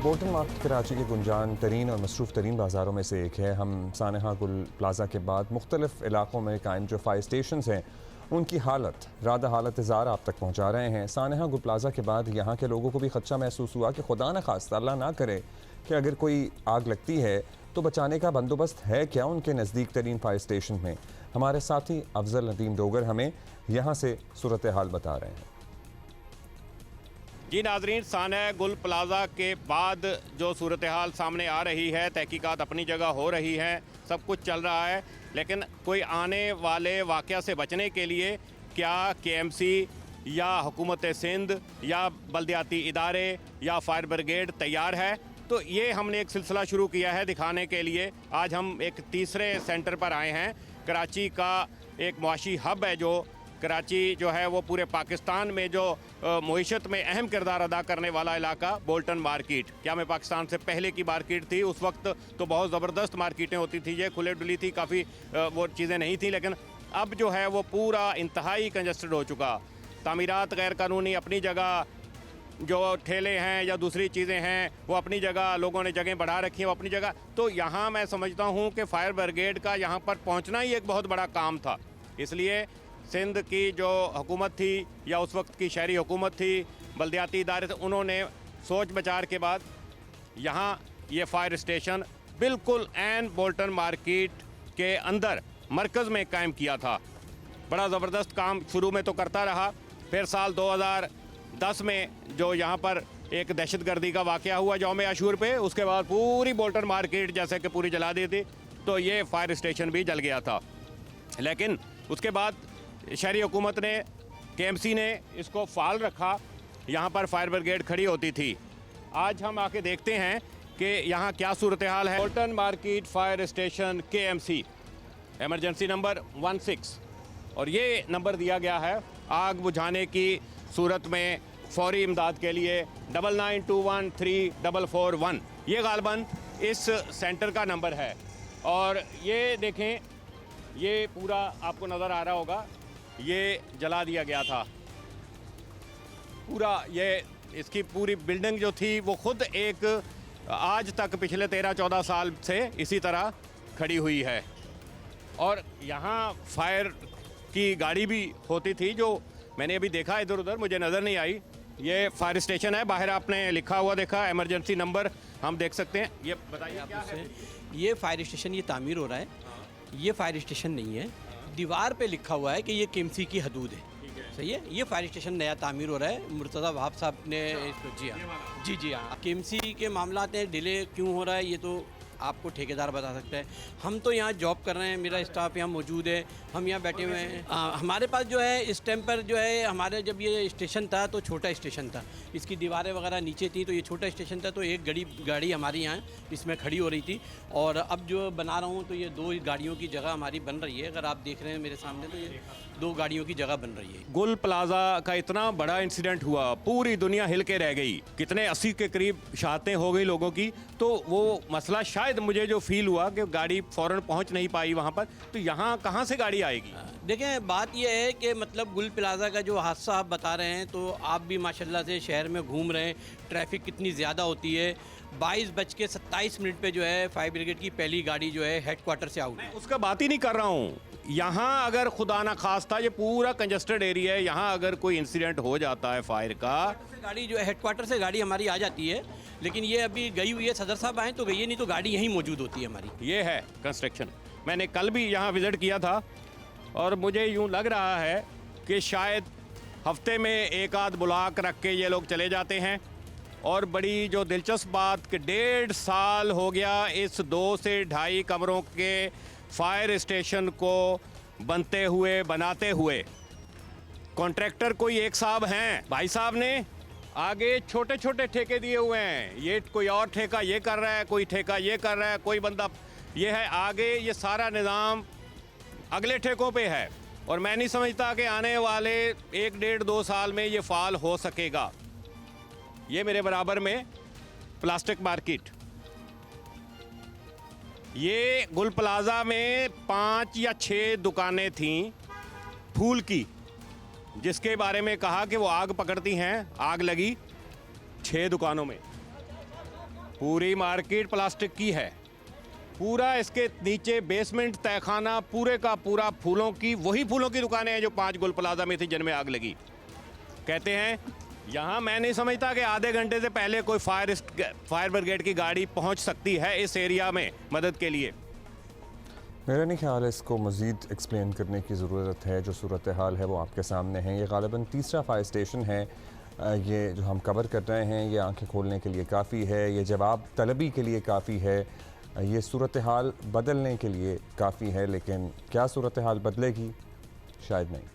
Bolton market Karachi के गुंजान तरीन और मसरूफ़ तरीन बाज़ारों में से एक है। हम सानहा गुल प्लाज़ा के बाद मुख्तलिफ़ इलाक़ों में कायम जो फायर स्टेशन हैं उनकी हालत रादा हालत ज़ार आप तक पहुँचा रहे हैं। सानहा गुल प्लाज़ा के बाद यहाँ के लोगों को भी खदशा महसूस हुआ कि खुदा न खास्ता अल्लाह ना करे कि अगर कोई आग लगती है तो बचाने का बंदोबस्त है क्या उनके नज़दीक तरीन फायर स्टेशन में। हमारे साथी अफजल नदीम डोगर हमें यहाँ से सूरत हाल बता रहे हैं। जी नाजरीन, सानहा गुल प्लाज़ा के बाद जो सूरत हाल सामने आ रही है, तहकीकात अपनी जगह हो रही है, सब कुछ चल रहा है, लेकिन कोई आने वाले वाक़या से बचने के लिए क्या KMC या हुकूमत सिंध या बल्दियाती इदारे या फायर ब्रिगेड तैयार है? तो ये हमने एक सिलसिला शुरू किया है दिखाने के लिए। आज हम एक तीसरे सेंटर पर आए हैं। कराची का एक मुआशी हब है जो कराची जो है वो पूरे पाकिस्तान में जो मईशत में अहम किरदार अदा करने वाला इलाका बोल्टन मार्केट। क्या मैं पाकिस्तान से पहले की मार्केट थी, उस वक्त तो बहुत ज़बरदस्त मार्केटें होती थी, ये खुले डुली थी, काफ़ी वो चीज़ें नहीं थी, लेकिन अब जो है वो पूरा इंतहाई कंजस्टेड हो चुका। तामीरात गैर कानूनी अपनी जगह, जो ठेले हैं या दूसरी चीज़ें हैं वो अपनी जगह, लोगों ने जगह बढ़ा रखी है वो अपनी जगह। तो यहाँ मैं समझता हूँ कि फायर ब्रिगेड का यहाँ पर पहुँचना ही एक बहुत बड़ा काम था। इसलिए सिंध की जो हुकूमत थी या उस वक्त की शहरी हुकूमत थी, बल्दियाती इदारे थे, उन्होंने सोच विचार के बाद यहाँ ये फायर स्टेशन बिल्कुल एन बोल्टन मार्केट के अंदर मरकज़ में कायम किया था। बड़ा ज़बरदस्त काम शुरू में तो करता रहा, फिर साल 2010 में जो यहाँ पर एक दहशतगर्दी का वाक़या हुआ यौम आशूर पे, उसके बाद पूरी बोल्टन मार्केट जैसे कि पूरी जला दी थी, तो ये फायर स्टेशन भी जल गया था। लेकिन उसके बाद शहरी हुकूमत ने, KMC ने इसको फाल रखा, यहाँ पर फायर ब्रिगेड खड़ी होती थी। आज हम आके देखते हैं कि यहाँ क्या सूरत हाल है। Bolton market fire station KMC, emergency number 16, और ये नंबर दिया गया है आग बुझाने की सूरत में फौरी इमदाद के लिए 99213441। ये गालबन इस सेंटर का नंबर है। और ये देखें, ये पूरा आपको नज़र आ रहा होगा, ये जला दिया गया था पूरा। ये इसकी पूरी बिल्डिंग जो थी वो खुद एक आज तक पिछले 13-14 साल से इसी तरह खड़ी हुई है। और यहाँ फायर की गाड़ी भी होती थी, जो मैंने अभी देखा इधर उधर, मुझे नज़र नहीं आई। ये फायर स्टेशन है, बाहर आपने लिखा हुआ देखा, एमरजेंसी नंबर हम देख सकते हैं। ये बताइए क्या है? ये फायर स्टेशन ये तामीर हो रहा है, ये फायर स्टेशन नहीं है। दीवार पे लिखा हुआ है कि ये KMC की हदूद है, सही है। ये फायर स्टेशन नया तामीर हो रहा है, मुर्तज़ा वहाब साहब ने इसको, जी हाँ, जी हाँ। KMC के मामलात हैं, डिले क्यों हो रहा है ये तो आपको ठेकेदार बता सकता है। हम तो यहाँ जॉब कर रहे हैं, मेरा स्टाफ यहाँ मौजूद है, हम यहाँ बैठे हुए हैं। हमारे पास जो है इस टाइम पर जो है, हमारे जब ये स्टेशन था तो छोटा स्टेशन था, इसकी दीवारें वगैरह नीचे थी, तो ये छोटा स्टेशन था, तो एक गाड़ी हमारी यहाँ इसमें खड़ी हो रही थी। और अब जो बना रहा हूँ तो ये 2 गाड़ियों की जगह हमारी बन रही है। अगर आप देख रहे हैं मेरे सामने, तो ये 2 गाड़ियों की जगह बन रही है। गुल प्लाज़ा का इतना बड़ा इंसिडेंट हुआ, पूरी दुनिया हिल के रह गई, कितने 80 के करीब शहादतें हो गई लोगों की। तो वो मसला शायद मुझे जो फील हुआ कि गाड़ी फ़ौरन पहुंच नहीं पाई वहां पर, तो यहाँ कहाँ से गाड़ी आएगी? देखें, बात यह है कि मतलब गुल प्लाज़ा का जो हादसा आप बता रहे हैं, तो आप भी माशाल्लाह से शहर में घूम रहे हैं, ट्रैफिक कितनी ज़्यादा होती है। 22:27 पे जो है फायर ब्रिगेड की पहली गाड़ी जो है हेडक्वार्टर से आउट। मैं उसका बात ही नहीं कर रहा हूँ। यहाँ अगर खुदा ना खास्ता, ये पूरा कंजस्टेड एरिया है, यहाँ अगर कोई इंसिडेंट हो जाता है फायर का, गाड़ी जो है हेडक्वार्टर से गाड़ी हमारी आ जाती है, लेकिन ये अभी गई हुई है, सदर साहब आए तो गई है, नहीं तो गाड़ी यहीं मौजूद होती है हमारी। ये है कंस्ट्रक्शन। मैंने कल भी यहाँ विज़िट किया था और मुझे यूँ लग रहा है कि शायद हफ्ते में एक आध ब्लॉक रख के ये लोग चले जाते हैं। और बड़ी जो दिलचस्प बात कि 1.5 साल हो गया इस 2 से 2.5 कमरों के फायर स्टेशन को बनते हुए, बनाते हुए। कॉन्ट्रैक्टर कोई एक साहब हैं, भाई साहब ने आगे छोटे छोटे ठेके दिए हुए हैं। ये कोई और ठेका ये कर रहा है, कोई ठेका ये कर रहा है, कोई बंदा ये है आगे। ये सारा निज़ाम अगले ठेकों पे है और मैं नहीं समझता कि आने वाले 1-1.5-2 साल में ये फाल हो सकेगा। ये मेरे बराबर में प्लास्टिक मार्केट, ये गुल प्लाज़ा में 5 या 6 दुकानें थीं फूल की, जिसके बारे में कहा कि वो आग पकड़ती हैं। आग लगी 6 दुकानों में। पूरी मार्केट प्लास्टिक की है। पूरा इसके नीचे बेसमेंट तहखाना पूरे का पूरा फूलों की, वही फूलों की दुकानें हैं जो 5 गुल प्लाजा में थी जिनमें आग लगी। कहते हैं यहाँ, मैं नहीं समझता कि आधे घंटे से पहले कोई फायर ब्रिगेड की गाड़ी पहुँच सकती है इस एरिया में मदद के लिए। मेरा नहीं ख्याल है इसको मज़ीद एक्सप्लेन करने की ज़रूरत है। जो सूरत हाल है वो आपके सामने है। ये ग़ालिबन तीसरा फायर स्टेशन है। ये जो हम कवर कर रहे हैं ये आंखें खोलने के लिए काफ़ी है, ये जवाब तलबी के लिए काफ़ी है, ये सूरत हाल बदलने के लिए काफ़ी है। लेकिन क्या सूरत हाल बदलेगी? शायद नहीं।